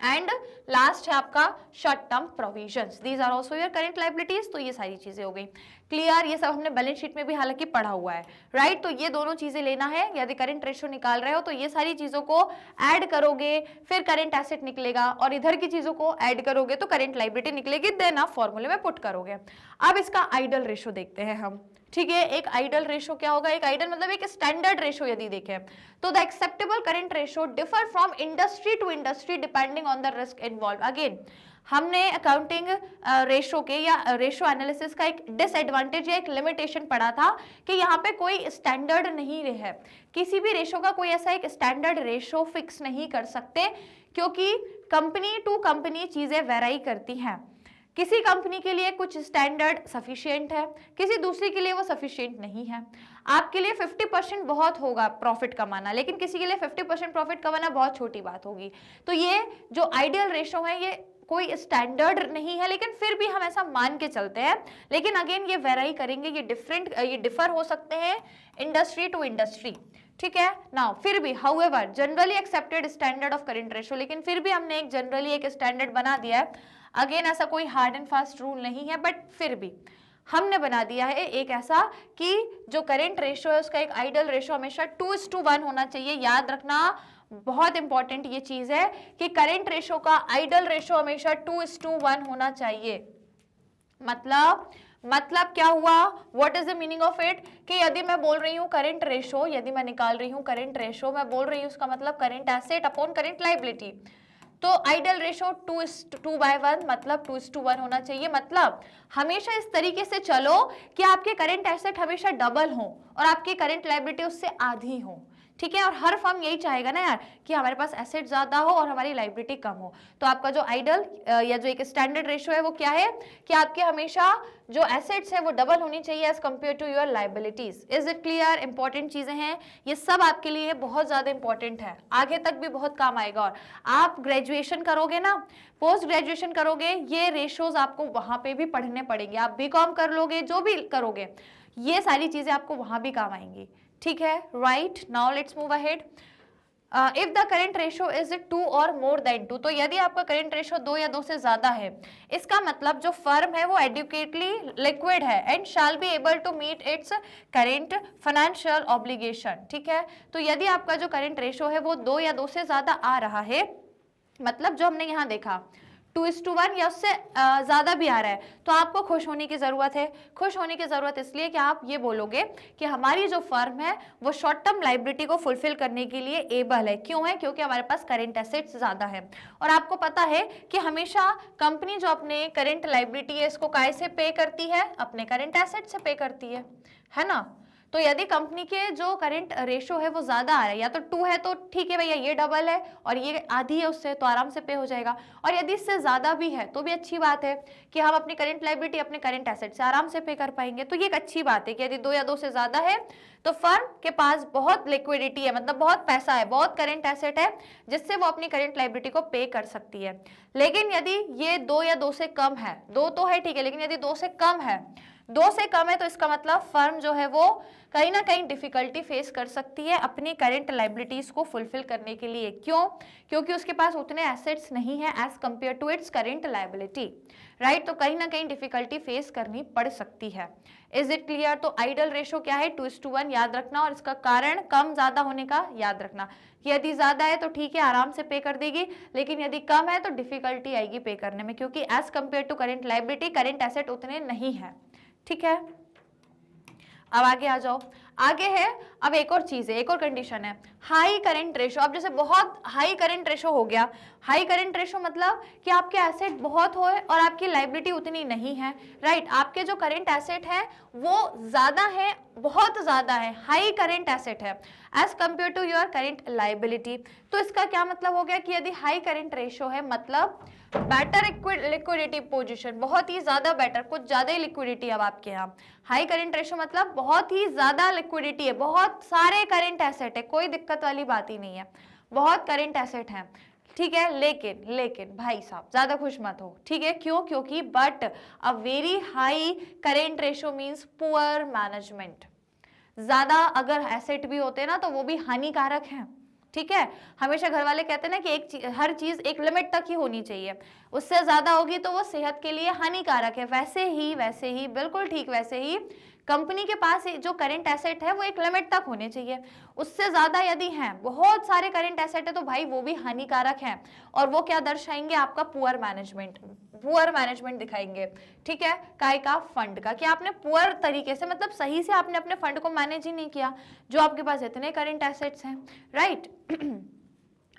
एंड लास्ट है आपका short term provisions, these are also your current liabilities, तो ये सारी चीजें हो गई। क्लियर, ये सब हमने बैलेंस शीट में भी हालांकि पढ़ा हुआ है, राइट। तो ये दोनों चीजें लेना है, यदि करंट रेशो निकाल रहे हो तो ये सारी चीजों को ऐड करोगे, फिर करंट एसेट निकलेगा, और इधर की चीजों को ऐड करोगे तो करंट लायबिलिटी निकलेगी, देन आप फॉर्मूले में पुट करोगे। अब इसका आइडल रेशो देखते हैं हम, ठीक है। एक आइडल रेशो क्या होगा, एक आइडल मतलब एक स्टैंडर्ड रेशो यदि देखें तो the acceptable current ratio differ from industry to industry depending on the risk involve. Again हमने अकाउंटिंग रेशो के या रेशो एनालिसिस का एक डिसएडवांटेज या एक लिमिटेशन पढ़ा था कि यहाँ पे कोई स्टैंडर्ड नहीं है, किसी भी रेशो का कोई ऐसा एक स्टैंडर्ड रेशो फिक्स नहीं कर सकते, क्योंकि कंपनी टू कंपनी चीजें वेराई करती हैं। किसी कंपनी के लिए कुछ स्टैंडर्ड सफिशिएंट है, किसी दूसरी के लिए वो सफिशिएंट नहीं है। आपके लिए 50% बहुत होगा प्रॉफिट कमाना, लेकिन किसी के लिए 50% प्रॉफिट कमाना बहुत छोटी बात होगी। तो ये जो आइडियल रेशो है ये कोई स्टैंडर्ड नहीं है, लेकिन फिर भी हम ऐसा मान के चलते हैं। लेकिन अगेन ये वेराई करेंगे, ये डिफर हो सकते हैं इंडस्ट्री टू इंडस्ट्री, ठीक है। नाउ फिर भी however generally accepted standard of current ratio, लेकिन फिर भी हमने एक जनरली एक स्टैंडर्ड बना दिया है। अगेन ऐसा कोई हार्ड एंड फास्ट रूल नहीं है, बट फिर भी हमने बना दिया है एक ऐसा कि जो करंट रेशो है उसका एक आइडल रेशो हमेशा 2:1 होना चाहिए। याद रखना, बहुत इंपॉर्टेंट ये चीज है कि करंट रेशो का आइडल रेशो हमेशा 2:1 होना चाहिए। मतलब क्या हुआ, what is the meaning of it, कि यदि मैं बोल रही हूँ करंट रेशो, यदि मैं निकाल रही हूँ करंट रेशो, मैं बोल रही हूँ उसका मतलब current asset upon current liability, तो आइडल रेशो 2:1 मतलब 2:1 होना चाहिए। मतलब हमेशा इस तरीके से चलो कि आपके करंट एसेट हमेशा डबल हो और आपकी करंट लायबिलिटी उससे आधी हो, ठीक है। और हर फर्म यही चाहेगा ना यार कि हमारे पास एसेट ज्यादा हो और हमारी लायबिलिटी कम हो। तो आपका जो आइडल या जो एक स्टैंडर्ड रेशो है वो क्या है कि आपके हमेशा जो एसेट्स है वो डबल होनी चाहिए as compare to your liabilities. Is it clear? Important चीजें हैं ये सब आपके लिए, बहुत ज्यादा इंपॉर्टेंट है, आगे तक भी बहुत काम आएगा। और आप ग्रेजुएशन करोगे ना, पोस्ट ग्रेजुएशन करोगे, ये रेशोज आपको वहां पे भी पढ़ने पड़ेंगे। आप बीकॉम कर लोगे, जो भी करोगे, ये सारी चीजें आपको वहां भी काम आएंगी, ठीक है, right. Now let's move ahead. If the current ratio is 2 और मोर देन 2, तो यदि आपका करेंट रेशो 2 या 2 से ज्यादा है, इसका मतलब जो फर्म है वो एडुकेटली लिक्विड है and shall be able to meet its current financial obligation, ठीक है। तो यदि आपका जो करेंट रेशो है वो 2 या 2 से ज्यादा आ रहा है, मतलब जो हमने यहाँ देखा 2:1 या उससे ज्यादा भी आ रहा है, तो आपको खुश होने की जरूरत है। खुश होने की जरूरत इसलिए कि आप ये बोलोगे कि हमारी जो फर्म है वो शॉर्ट टर्म लायबिलिटी को फुलफिल करने के लिए एबल है। क्यों है? क्योंकि हमारे पास करेंट एसेट्स ज्यादा है। और आपको पता है कि हमेशा कंपनी जो अपने करेंट लायबिलिटी है इसको काय से पे करती है? अपने करेंट एसेट से पे करती है ना। तो यदि कंपनी के जो करंट रेशो है वो ज्यादा आ रहा है, या तो 2 है तो ठीक है भैया, ये डबल है और ये आधी है उससे, तो आराम से पे हो जाएगा। और यदि इससे ज्यादा भी है तो भी अच्छी बात है कि हम अपनी करंट लायबिलिटी अपने करंट एसेट से आराम से पे कर पाएंगे। तो ये एक अच्छी बात है कि यदि 2 या 2 से ज्यादा है तो फर्म के पास बहुत लिक्विडिटी है, मतलब बहुत पैसा है, बहुत करंट एसेट है जिससे वो अपनी करंट लायबिलिटी को पे कर सकती है। लेकिन यदि ये 2 या 2 से कम है, 2 तो है ठीक है, लेकिन यदि 2 से कम है, 2 से कम है, तो इसका मतलब फर्म जो है वो कहीं ना कहीं डिफिकल्टी फेस कर सकती है अपनी करंट लायबिलिटीज को फुलफिल करने के लिए। क्यों? क्योंकि उसके पास उतने एसेट्स नहीं है as compare to its current liability, right. तो कहीं ना कहीं डिफिकल्टी फेस करनी पड़ सकती है। Is it clear? तो आइडल रेशो क्या है? 2:1 याद रखना, और इसका कारण कम ज्यादा होने का याद रखना। यदि ज्यादा है तो ठीक है, आराम से पे कर देगी, लेकिन यदि कम है तो डिफिकल्टी आएगी पे करने में, क्योंकि as compare to current liability current asset उतने नहीं है, ठीक है। अब आगे आ जाओ। आगे है, अब एक और चीज है, एक और कंडीशन है, हाई करंट रेशो। अब जैसे बहुत हाई करंट रेशो हो गया, हाई करंट रेशो मतलब कि आपके एसेट बहुत होए और आपकी लायबिलिटी उतनी नहीं है, राइट। आपके जो करंट एसेट है वो ज्यादा है, बहुत ज्यादा है, हाई करंट एसेट है as compare to your current liability. तो इसका क्या मतलब हो गया कि यदि हाई करंट रेशो है मतलब बेटर लिक्विडिटी पोजीशन, बहुत ही ज्यादा बेटर, कुछ ज्यादा ही लिक्विडिटी अब आपके यहाँ। हाई करंट रेशो मतलब बहुत ही ज्यादा लिक्विडिटी है, बहुत सारे करंट एसेट है, कोई दिक्कत वाली बात ही नहीं है, बहुत करंट एसेट है, ठीक है। लेकिन भाई साहब ज्यादा खुश मत हो, ठीक है। क्यों? क्योंकि but a very high current ratio means poor management. ज्यादा अगर एसेट भी होते हैं ना तो वो भी हानिकारक हैं, ठीक है, हमेशा घर वाले कहते हैं ना कि हर चीज एक लिमिट तक ही होनी चाहिए, उससे ज्यादा होगी तो वो सेहत के लिए हानिकारक है। वैसे ही बिल्कुल ठीक वैसे ही कंपनी के पास जो करंट एसेट है वो एक लिमिट तक होने चाहिए, उससे ज्यादा यदि हैं बहुत सारे करंट एसेट है तो भाई वो भी हानिकारक है, और वो क्या दर्शाएंगे, आपका पुअर मैनेजमेंट दिखाएंगे। ठीक है, काय का, फंड का, कि आपने पुअर तरीके से, मतलब सही से आपने अपने फंड को मैनेज ही नहीं किया जो आपके पास इतने करंट एसेट्स हैं, राइट।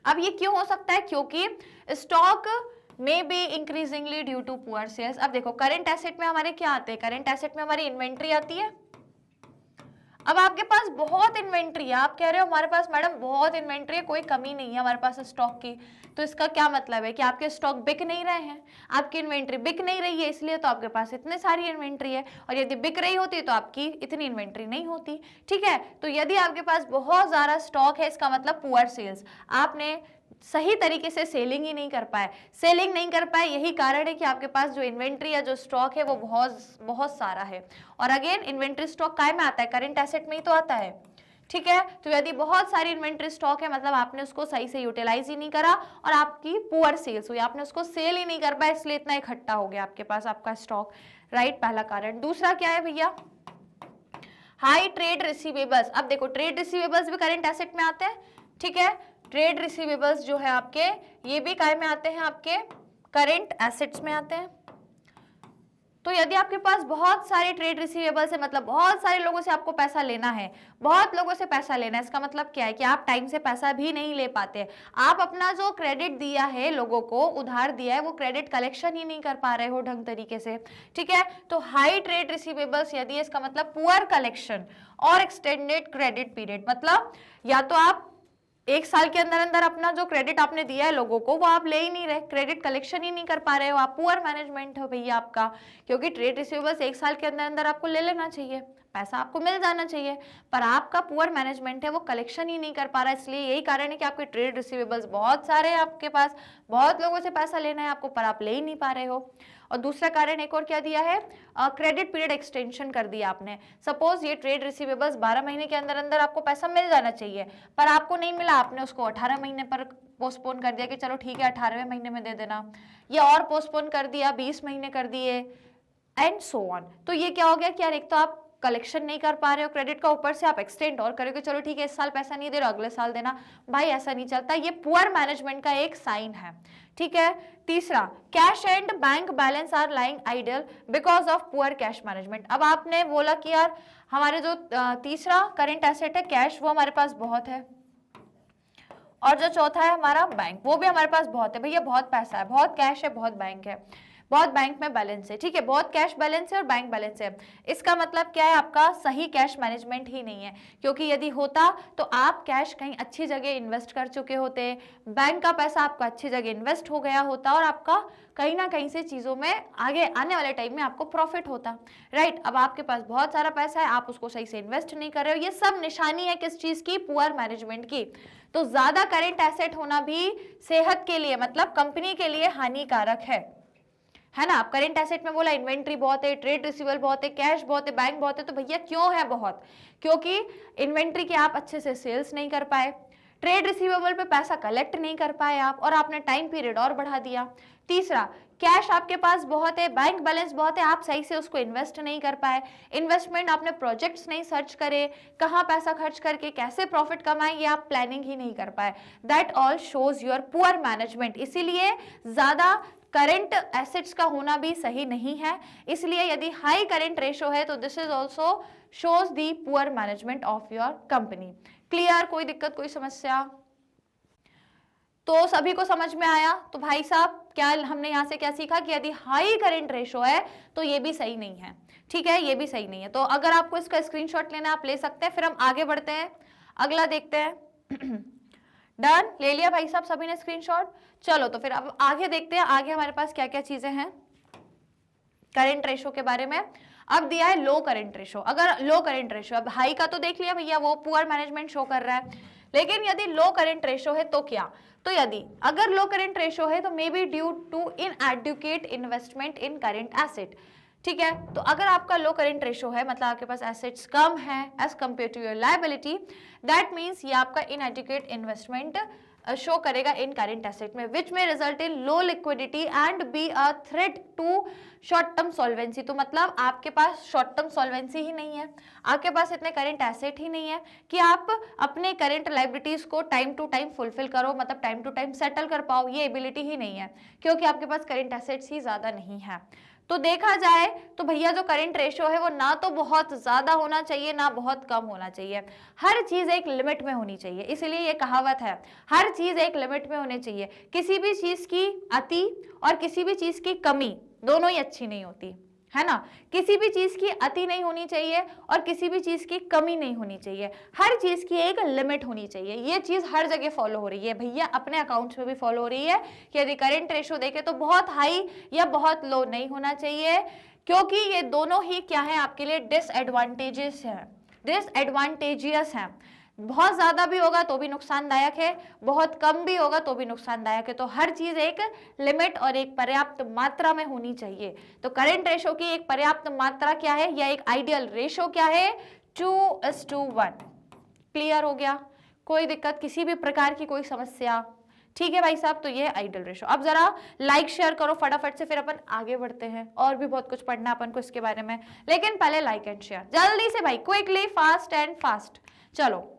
अब ये क्यों हो सकता है, क्योंकि स्टॉक में be increasingly due to poor sales. अब देखो करंट एसेट में हमारे क्या आते हैं, करंट एसेट में हमारी इन्वेंट्री आती है। अब आपके पास बहुत इन्वेंट्री है, आप कह रहे हो हमारे पास मैडम बहुत इन्वेंट्री है, कोई कमी नहीं है हमारे पास स्टॉक की, तो इसका क्या मतलब है कि आपके स्टॉक बिक नहीं रहे हैं, आपकी इन्वेंट्री बिक नहीं रही है, इसलिए तो आपके पास इतनी सारी इन्वेंट्री है, और यदि बिक रही होती तो आपकी इतनी इन्वेंट्री नहीं होती। ठीक है, तो यदि आपके पास बहुत ज्यादा स्टॉक है इसका मतलब पुअर सेल्स, आपने सही तरीके से सेलिंग ही नहीं कर पाए, यही कारण है कि आपके पास जो इन्वेंट्री या जो स्टॉक है वो बहुत सारा है। और अगेन इन्वेंट्री स्टॉक काय में आता है, करंट एसेट में ही तो आता है। ठीक है, तो यदि बहुत सारी इन्वेंट्री स्टॉक है मतलब आपने उसको सही से यूटिलाइज ही नहीं करा और आपकी पुअर सेल्स हुई, आपने उसको सेल ही नहीं कर पाया, इसलिए इतना इकट्ठा हो गया आपके पास आपका स्टॉक, राइट, पहला कारण। दूसरा क्या है भैया, हाई ट्रेड रिसीवेबल्स। अब देखो ट्रेड रिसीवेबल्स भी करंट एसेट में आते हैं। ठीक है, ट्रेड रिसीवेबल्स जो है आपके, ये भी काय में आते हैं, आपके करंट एसेट्स में आते हैं। तो यदि आपके पास बहुत सारे ट्रेड रिसीवेबल्स है, मतलब बहुत सारे लोगों से आपको पैसा लेना है, इसका मतलब क्या है कि आप टाइम से पैसा भी नहीं ले पाते, आप अपना जो क्रेडिट दिया है, लोगों को उधार दिया है, वो क्रेडिट कलेक्शन ही नहीं कर पा रहे हो ढंग तरीके से। ठीक है, तो हाई ट्रेड रिसीवेबल्स यदि इसका मतलब पुअर कलेक्शन और एक्सटेंडेड क्रेडिट पीरियड, मतलब या तो आप एक साल के अंदर अंदर अपना जो क्रेडिट आपने दिया है लोगों को वो आप ले ही नहीं रहे, क्रेडिट कलेक्शन ही नहीं कर पा रहे हो, आप पुअर मैनेजमेंट हो भैया आपका, क्योंकि ट्रेड रिसीवेबल्स एक साल के अंदर अंदर आपको ले लेना चाहिए, पैसा आपको मिल जाना चाहिए, पर आपका पुअर मैनेजमेंट है वो कलेक्शन ही नहीं कर पा रहा है, इसलिए यही कारण है कि आपके ट्रेड रिसीवेबल्स बहुत सारे हैं, आपके पास बहुत लोगों से पैसा लेना है आपको, पर आप ले ही नहीं पा रहे हो। और दूसरा कारण एक और क्या दिया है, क्रेडिट पीरियड एक्सटेंशन कर दिया आपने। सपोज ये ट्रेड रिसीवेबल्स 12 महीने के अंदर अंदर आपको पैसा मिल जाना चाहिए, पर आपको नहीं मिला, आपने उसको 18 महीने पर पोस्टपोन कर दिया कि चलो ठीक है 18वें महीने में दे देना, या और पोस्टपोन कर दिया 20 महीने कर दिए, एंड सो ऑन। तो ये क्या हो गया कि यार एक तो आप कलेक्शन नहीं कर पा रहे हो क्रेडिट का, ऊपर से आप एक्सटेंड और करोगे, चलो ठीक है इस साल पैसा नहीं दे रहे अगले साल देना, भाई ऐसा नहीं चलता, ये पुअर मैनेजमेंट का एक साइन है। ठीक है, तीसरा, cash and bank balance are lying idle because of poor cash management. अब आपने बोला कि यार हमारे जो तीसरा करंट एसेट है कैश, वो हमारे पास बहुत है, और जो चौथा है हमारा बैंक, वो भी हमारे पास बहुत है, भैया बहुत पैसा है, बहुत कैश है, बहुत बैंक है, बहुत बैंक में बैलेंस है। ठीक है, बहुत कैश बैलेंस है और बैंक बैलेंस है, इसका मतलब क्या है, आपका सही कैश मैनेजमेंट ही नहीं है, क्योंकि यदि होता तो आप कैश कहीं अच्छी जगह इन्वेस्ट कर चुके होते, बैंक का पैसा आपका अच्छी जगह इन्वेस्ट हो गया होता और आपका कहीं ना कहीं से चीजों में आगे आने वाले टाइम में आपको प्रॉफिट होता, राइट। अब आपके पास बहुत सारा पैसा है, आप उसको सही से इन्वेस्ट नहीं कर रहे हो, ये सब निशानी है किस चीज की, पुअर मैनेजमेंट की। तो ज्यादा करंट एसेट होना भी सेहत के लिए, मतलब कंपनी के लिए हानिकारक है ना। आप करंट एसेट में बोला इन्वेंट्री बहुत है, ट्रेड रिसीवेबल बहुत है, कैश बहुत है, बैंक बहुत है, तो भैया क्यों है बहुत, क्योंकि इन्वेंट्री के आप अच्छे से सेल्स नहीं कर पाए, ट्रेड रिसीवेबल पे पैसा कलेक्ट नहीं कर पाए आप, और आपने टाइम पीरियड और बढ़ा दिया। तीसरा, कैश आपके पास बहुत है, बैंक बैलेंस बहुत है, आप सही से उसको इन्वेस्ट नहीं कर पाए, इन्वेस्टमेंट आपने प्रोजेक्ट्स नहीं सर्च करे, कहाँ पैसा खर्च करके कैसे प्रॉफिट कमाएं ये आप प्लानिंग ही नहीं कर पाए, that all shows your poor management. इसीलिए ज्यादा करंट एसेट्स का होना भी सही नहीं है, इसलिए यदि हाई करंट रेशो है तो this is also shows the poor management of your company. Clear, कोई दिक्कत कोई समस्या? तो सभी को समझ में आया? तो भाई साहब क्या हमने यहाँ से क्या सीखा कि यदि हाई करंट रेशो है तो ये भी सही नहीं है, ठीक है, ये भी सही नहीं है। तो अगर आपको इसका स्क्रीनशॉट लेना है आप ले सकते हैं, फिर हम आगे बढ़ते हैं, अगला देखते हैं। डन, ले लिया भाई साहब सभी ने स्क्रीनशॉट? चलो तो फिर अब आगे देखते हैं, आगे हमारे पास क्या क्या चीजें हैं करंट रेशो के बारे में। अब दिया है लो करंट रेशो, अगर लो करंट रेशो, अब हाई का तो देख लिया भैया वो पुअर मैनेजमेंट शो कर रहा है, लेकिन यदि लो करंट रेशो है तो क्या, तो यदि अगर लो करंट रेशो है तो maybe due to inadequate investment in current asset. ठीक है। तो अगर आपका लो करेंट रेशो है, मतलब आपके पास एसेट्स कम है as compared to your liability, that means ये आपका इनएडिक्वेट इन्वेस्टमेंट शो करेगा इन करेंट एसेट में, विच में result in low liquidity and be a threat to short term solvency. तो मतलब आपके पास शॉर्ट टर्म सॉल्वेंसी ही नहीं है, आपके पास इतने करेंट एसेट ही नहीं है कि आप अपने करेंट लाइबिलिटीज को टाइम टू टाइम फुलफिल करो, मतलब टाइम टू टाइम सेटल कर पाओ, ये एबिलिटी ही नहीं है, क्योंकि आपके पास करेंट एसेट्स ही ज्यादा नहीं है। तो देखा जाए तो भैया जो करेंट रेशियो है वो ना तो बहुत ज्यादा होना चाहिए ना बहुत कम होना चाहिए, हर चीज एक लिमिट में होनी चाहिए। इसीलिए ये कहावत है, हर चीज एक लिमिट में होनी चाहिए। किसी भी चीज की अति और किसी भी चीज की कमी दोनों ही अच्छी नहीं होती, है ना। किसी भी चीज की अति नहीं होनी चाहिए और किसी भी चीज की कमी नहीं होनी चाहिए, हर चीज की एक लिमिट होनी चाहिए। ये चीज हर जगह फॉलो हो रही है भैया, अपने अकाउंट्स में भी फॉलो हो रही है कि यदि करेंट रेशो देखे तो बहुत हाई या बहुत लो नहीं होना चाहिए, क्योंकि ये दोनों ही क्या है आपके लिए डिसएडवांटेजेस है, डिसएडवांटेजियस है। बहुत ज्यादा भी होगा तो भी नुकसानदायक है, बहुत कम भी होगा तो भी नुकसानदायक है। तो हर चीज एक लिमिट और एक पर्याप्त मात्रा में होनी चाहिए। तो करेंट रेशो की एक पर्याप्त मात्रा क्या है या एक आइडियल रेशो क्या है, 2:1। क्लियर हो गया, कोई दिक्कत, किसी भी प्रकार की कोई समस्या? ठीक है भाई साहब, तो ये आइडियल रेशो। अब जरा लाइक शेयर करो फटाफट से, फिर अपन आगे बढ़ते हैं, और भी बहुत कुछ पढ़ना अपन को इसके बारे में, लेकिन पहले लाइक एंड शेयर जल्दी से भाई, क्विकली, फास्ट एंड फास्ट। चलो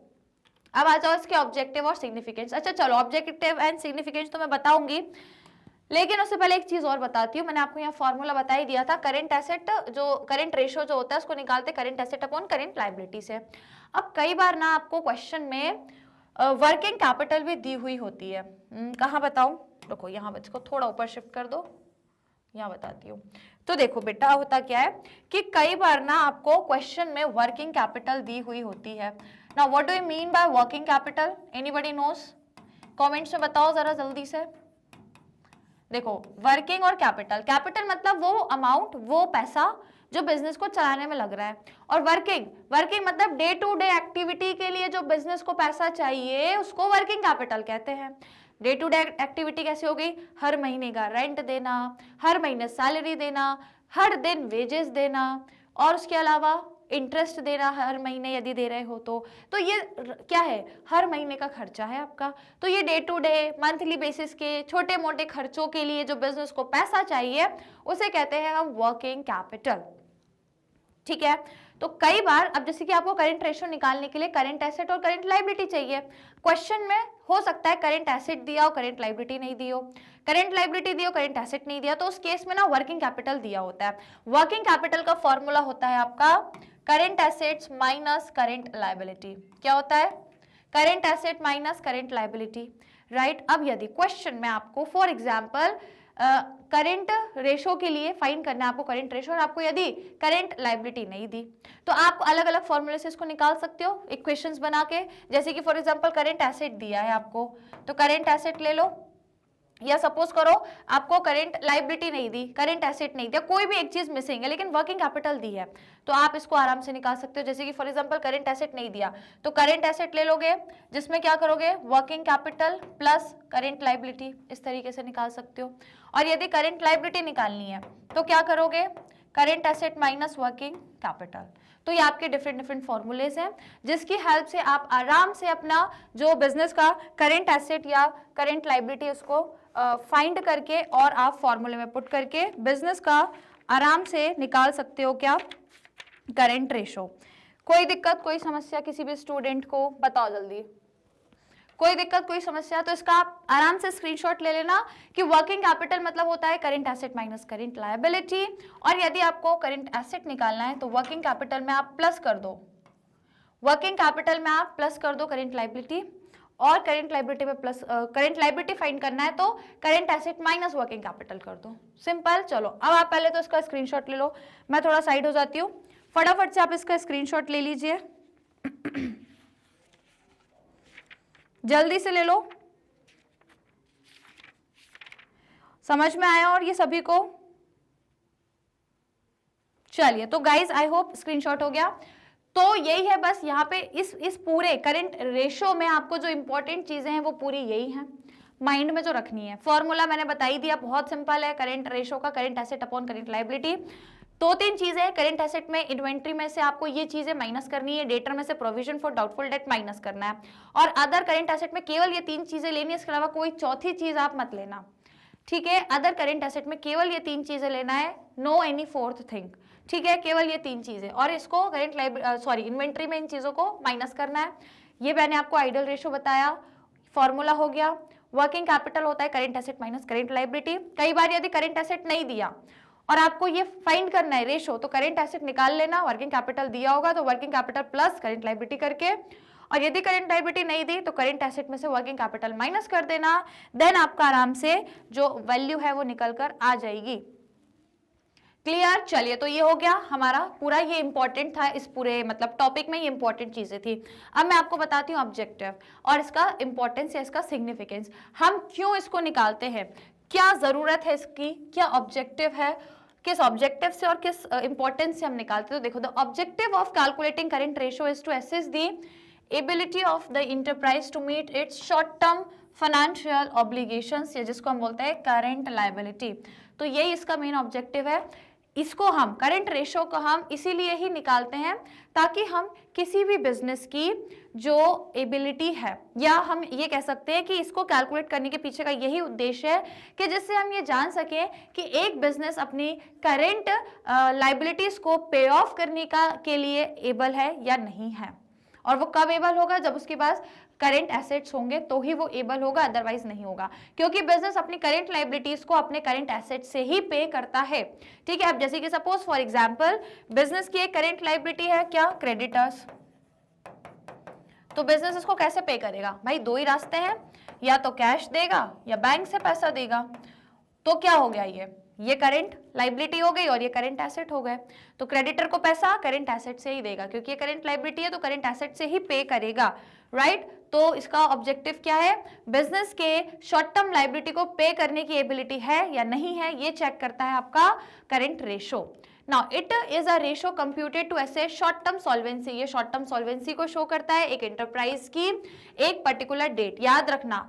अब आ जाओ इसके ऑब्जेक्टिव और सिग्निफिकेंस। अच्छा चलो, ऑब्जेक्टिव एंड सिग्निफिकेंस तो मैं बताऊंगी, लेकिन उससे पहले एक चीज और बताती हूँ। मैंने आपको यहाँ फॉर्मूला बता ही दिया था, करेंट एसेट जो करेंट रेशियो जो होता है उसको निकालते current asset upon current liability से। अब कई बार ना आपको क्वेश्चन में वर्किंग कैपिटल भी दी हुई होती है। कहाँ बताऊं, देखो यहाँ, इसको थोड़ा ऊपर शिफ्ट कर दो, यहाँ बताती हूँ। तो देखो बेटा, होता क्या है कि कई बार ना आपको क्वेश्चन में वर्किंग कैपिटल दी हुई होती है। Now what do you mean by working capital, anybody knows? Comments में बताओ जरा जल्दी से। देखो वर्किंग और कैपिटल, कैपिटल मतलब वो अमाउंट, वो पैसा जो बिजनेस को चलाने में लग रहा है, और वर्किंग, वर्किंग मतलब डे टू डे एक्टिविटी के लिए जो बिजनेस को पैसा चाहिए उसको वर्किंग कैपिटल कहते हैं। डे टू डे एक्टिविटी कैसी हो गई, हर महीने का रेंट देना, हर महीने सैलरी देना, हर दिन वेजेस देना, और उसके अलावा इंटरेस्ट देना हर महीने यदि दे रहे हो तो ये क्या है, हर महीने का खर्चा है आपका। तो ये day to day monthly basis के छोटे मोटे खर्चों के लिए जो बिजनेस को पैसा चाहिए उसे कहते हैं हम वर्किंग कैपिटल। ठीक है, तो कई बार अब जैसे कि आपको करंट रेशियो निकालने के लिए करंट एसेट और करंट लायबिलिटी चाहिए, क्वेश्चन में हो सकता है करंट एसेट दिया हो करंट लायबिलिटी नहीं दी हो, करंट लायबिलिटी दिया हो करंट एसेट नहीं दिया, तो उस केस में ना वर्किंग कैपिटल दिया होता है। वर्किंग कैपिटल का फॉर्मूला होता है आपका current assets minus current liability. क्या होता है, current asset minus current liability, right. अब यदि क्वेश्चन में आपको फॉर एग्जाम्पल करंट रेशो के लिए फाइंड करना है आपको करंट रेशो, और आपको यदि करंट लायबिलिटी नहीं दी तो आप अलग अलग फॉर्मूले से इसको निकाल सकते हो इक्वेशंस बना के। जैसे कि फॉर एग्जांपल करंट एसेट दिया है आपको, तो करंट एसेट ले लो, या सपोज करो आपको करंट लायबिलिटी नहीं दी, करंट एसेट नहीं दिया, कोई भी एक चीज मिसिंग है लेकिन वर्किंग कैपिटल दी है, तो आप इसको आराम से निकाल सकते हो। जैसे कि फॉर एग्जांपल करंट एसेट नहीं दिया तो करंट एसेट ले लोगे, जिसमें क्या करोगे working capital plus current liability, इस तरीके से निकाल सकते हो। और यदि करंट लायबिलिटी निकालनी है तो क्या करोगे, current asset minus working capital. तो ये आपके डिफरेंट डिफरेंट फॉर्मूलेज हैं जिसकी हेल्प से आप आराम से अपना जो बिजनेस का करंट एसेट या करंट लायबिलिटी उसको फाइंड करके और आप फॉर्मूले में पुट करके बिजनेस का आराम से निकाल सकते हो क्या, करंट रेशो। कोई दिक्कत कोई समस्या किसी भी स्टूडेंट को, बताओ जल्दी, कोई दिक्कत कोई समस्या? तो इसका आप आराम से स्क्रीनशॉट ले लेना कि वर्किंग कैपिटल मतलब होता है current asset minus current liability, और यदि आपको करंट एसेट निकालना है तो वर्किंग कैपिटल में आप प्लस कर दो, वर्किंग कैपिटल में आप प्लस कर दो करंट लायबिलिटी, और करंट लायबिलिटी में प्लस, करंट लायबिलिटी फाइंड करना है तो current asset minus working capital कर दो, सिंपल। चलो अब आप पहले तो इसका स्क्रीनशॉट ले लो, मैं थोड़ा साइड हो जाती हूँ, फटाफट से आप इसका स्क्रीनशॉट ले लीजिए, जल्दी से ले लो, समझ में आया और ये सभी को? चलिए, तो गाइज आई होप स्क्रीनशॉट हो गया। तो यही है बस, यहाँ पे इस पूरे करंट रेशो में आपको जो इंपॉर्टेंट चीजें हैं वो पूरी यही हैं माइंड में जो रखनी है। फॉर्मूला मैंने बता ही दिया, बहुत सिंपल है, करंट रेशो का current asset upon current liability. दो तीन चीजें हैं करंट एसेट में, इन्वेंट्री में से आपको ये चीजें माइनस करनी है, डेटर में से provision for doubtful debt minus करना है, और अदर करंट एसेट में केवल ये तीन चीजें लेनी है, इसके अलावा कोई चौथी चीज आप मत लेना, ठीक है। अदर करंट एसेट में केवल ये तीन चीजें लेना है, नो एनी फोर्थ थिंग, ठीक है, केवल ये तीन चीजें, और इसको करंट इन्वेंट्री में इन चीजों को माइनस करना है। ये मैंने आपको आइडल रेशो बताया, फॉर्मूला हो गया। वर्किंग कैपिटल होता है current asset minus current liability. कई बार यदि करंट एसेट नहीं दिया और आपको ये फाइंड करना है रेशो, तो करंट एसेट निकाल लेना, वर्किंग कैपिटल दिया होगा तो working capital plus current liability करके, और यदि करंट लायबिलिटी नहीं दी तो करंट एसेट में से वर्किंग कैपिटल माइनस कर देना, देन आपका आराम से जो वैल्यू है वो निकल कर आ जाएगी। क्लियर? चलिए, तो ये हो गया हमारा पूरा, ये इंपॉर्टेंट था इस पूरे मतलब टॉपिक में, ये इंपॉर्टेंट चीजें थी। अब मैं आपको बताती हूँ ऑब्जेक्टिव और इसका इंपॉर्टेंस या इसका सिग्निफिकेंस, हम क्यों इसको निकालते हैं, क्या जरूरत है इसकी, क्या ऑब्जेक्टिव है, किस ऑब्जेक्टिव से और किस इंपॉर्टेंस से हम निकालते हैं। तो देखो, the objective of calculating current ratio is to assess the ability of the enterprise to meet its short term financial obligations, या जिसको हम बोलते हैं करंट लायबिलिटी। तो यही इसका मेन ऑब्जेक्टिव है। इसको हम करंट रेशो को हम इसीलिए ही निकालते हैं ताकि हम किसी भी बिजनेस की जो एबिलिटी है, या हम ये कह सकते हैं कि इसको कैलकुलेट करने के पीछे का यही उद्देश्य है कि जिससे हम ये जान सकें कि एक बिजनेस अपनी करंट लायबिलिटीज को पे ऑफ करने के लिए एबल है या नहीं है। और वो कब एबल होगा, जब उसके पास करंट एसेट्स होंगे तो ही वो एबल होगा, अदरवाइज नहीं होगा, क्योंकि बिजनेस अपनी करंट लायबिलिटीज को अपने करंट एसेट्स से ही पे करता है। ठीक है, अब जैसे कि सपोज फॉर एग्जांपल बिजनेस की एक करंट लायबिलिटी है क्या, क्रेडिटर्स, तो बिजनेस इसको कैसे पे करेगा भाई, दो ही रास्ते हैं, या तो कैश देगा या बैंक से पैसा देगा। तो क्या हो गया, ये करंट लायबिलिटी हो गई और ये करंट एसेट हो गए। तो क्रेडिटर को पैसा करंट एसेट से ही देगा, क्योंकि ये करंट लायबिलिटी है तो करंट एसेट से ही पे करेगा, राइट। तो इसका ऑब्जेक्टिव क्या है, बिजनेस के शॉर्ट टर्म लायबिलिटी को पे करने की एबिलिटी है या नहीं है, ये चेक करता है आपका current ratio. Now it is a ratio computed to assess short term solvency, ये शॉर्ट टर्म सॉल्वेंसी को शो करता है एक एंटरप्राइज की एक पर्टिकुलर डेट, याद रखना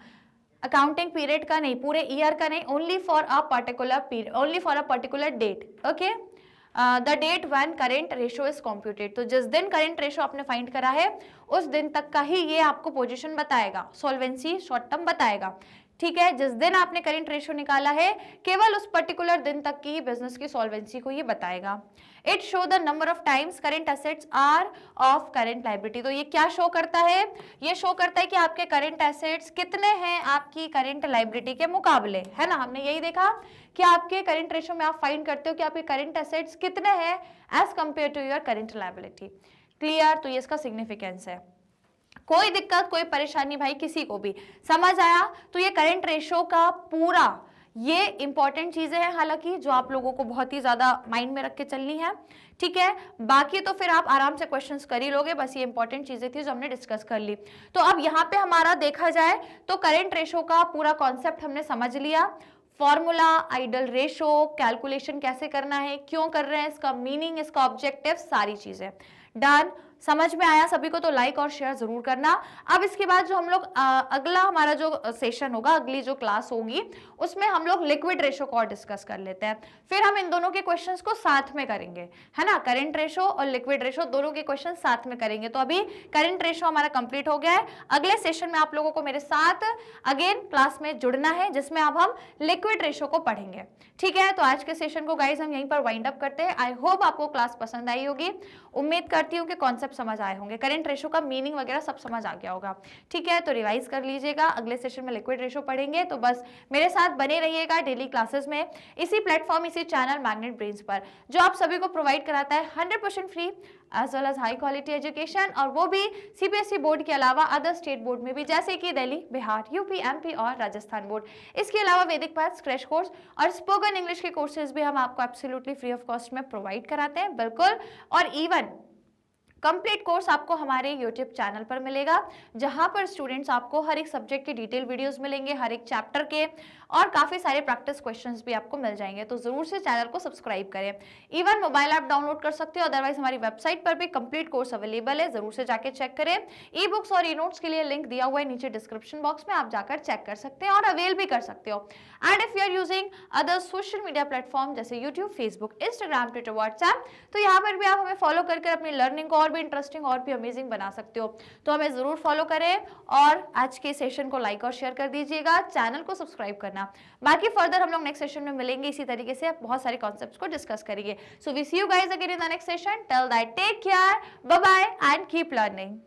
अकाउंटिंग पीरियड का नहीं, पूरे ईयर का नहीं, only for a particular period, only for a particular date, okay. The date when current ratio is computed, तो जिस दिन करंट रेशो आपने फाइंड करा है उस दिन तक का ही ये आपको पोजीशन बताएगा, सॉल्वेंसी शॉर्ट टर्म बताएगा। ठीक है, जिस दिन आपने करंट रेशो निकाला है केवल उस पर्टिकुलर दिन तक की बिजनेस की सॉल्वेंसी को ये बताएगा। It show the number of times current assets are of current liability, तो ये क्या शो करता है, ये शो करता है कि आपके करंट एसेट्स कितने हैं आपकी करंट लायबिलिटी के मुकाबले, है ना। हमने यही देखा कि आपके करंट रेशो में आप फाइंड करते हो कि आपके करंट एसेट्स कितने हैं as compare to your current liability. Clear? तो ये इसका सिग्निफिकेंस है। कोई दिक्कत कोई परेशानी भाई किसी को भी समझ आया? तो ये करंट रेशो का पूरा ये इंपॉर्टेंट चीजें हैं, हालांकि जो आप लोगों को बहुत ही ज्यादा माइंड में रख के चलनी है। ठीक है, बाकी तो फिर आप आराम से क्वेश्चंस कर ही लोगे, बस ये इंपॉर्टेंट चीजें थी जो हमने डिस्कस कर ली। तो अब यहाँ पे हमारा देखा जाए तो करंट रेशो का पूरा कॉन्सेप्ट हमने समझ लिया, फॉर्मूला, आइडल रेशो, कैलकुलेशन कैसे करना है, क्यों कर रहे हैं, इसका मीनिंग, इसका ऑब्जेक्टिव, सारी चीजें डन। समझ में आया सभी को? तो लाइक और शेयर जरूर करना। अब इसके बाद जो हम लोग अगला हमारा जो सेशन होगा, अगली जो क्लास होगी उसमें हम लोग लिक्विड रेशो को और डिस्कस कर लेते हैं। फिर हम इन दोनों के क्वेश्चंस को साथ में करेंगे, है ना, करंट रेशो और लिक्विड रेशो दोनों के क्वेश्चन साथ में करेंगे। तो अभी करंट रेशो हमारा कंप्लीट हो गया है, अगले सेशन में आप लोगों को मेरे साथ अगेन क्लास में जुड़ना है जिसमें अब हम लिक्विड रेशो को पढ़ेंगे। ठीक है, तो आज के सेशन को गाइज हम यहीं पर वाइंड अप करते हैं। आई होप आपको क्लास पसंद आई होगी, उम्मीद करती हूँ कि कॉन्सेप्ट समझ आए होंगे, करंट रेशो का मीनिंग वगैरह सब समझ आ गया होगा। ठीक है, तो रिवाइज कर लीजिएगा, अगले सेशन में लिक्विड रेशो पढ़ेंगे। तो बस मेरे साथ बने रहिएगा डेली क्लासेस में, इसी प्लेटफॉर्म, इसी चैनल मैग्नेट ब्रेन्स पर, जो आप सभी को प्रोवाइड कराता है 100% free as well as high quality education, और वो भी सीबीएसई बोर्ड के अलावा अदर स्टेट बोर्ड में भी, जैसे कि दिल्ली, बिहार, यूपी, एमपी और राजस्थान बोर्ड। इसके अलावा वैदिक पाठ, क्रैश कोर्स और स्पोकन इंग्लिश के कोर्सेज भी हम आपको एब्सोल्युटली फ्री ऑफ कॉस्ट में प्रोवाइड कराते हैं, बिल्कुल। और इवन कंप्लीट कोर्स आपको हमारे यूट्यूब चैनल पर मिलेगा, जहां पर स्टूडेंट्स आपको हर एक सब्जेक्ट के डिटेल वीडियोस मिलेंगे, हर एक चैप्टर के, और काफी सारे प्रैक्टिस क्वेश्चंस भी आपको मिल जाएंगे। तो जरूर से चैनल को सब्सक्राइब करें। इवन मोबाइल ऐप डाउनलोड कर सकते हो, अदरवाइज हमारी वेबसाइट पर भी कंप्लीट कोर्स अवेलेबल है, जरूर से जाके चेक करें। ई बुक्स और ई नोट्स के लिए लिंक दिया हुआ है नीचे डिस्क्रिप्शन बॉक्स में, आप जाकर चेक कर सकते हैं और अवेल भी कर सकते हो। And if you are using other social media platform जैसे YouTube, Facebook, Instagram, Twitter, WhatsApp, तो यहाँ पर भी आप हमें फॉलो करके अपनी लर्निंग को और भी इंटरेस्टिंग और भी अमेजिंग बना सकते हो। तो हमें जरूर फॉलो करें और आज के सेशन को लाइक और शेयर कर दीजिएगा, चैनल को सब्सक्राइब करना। बाकी फर्दर हम लोग नेक्स्ट सेशन में मिलेंगे, इसी तरीके से बहुत सारे कॉन्सेप्ट्स को डिस्कस करेंगे। So we see you guys again in the next session. Till that take care, bye bye and keep learning.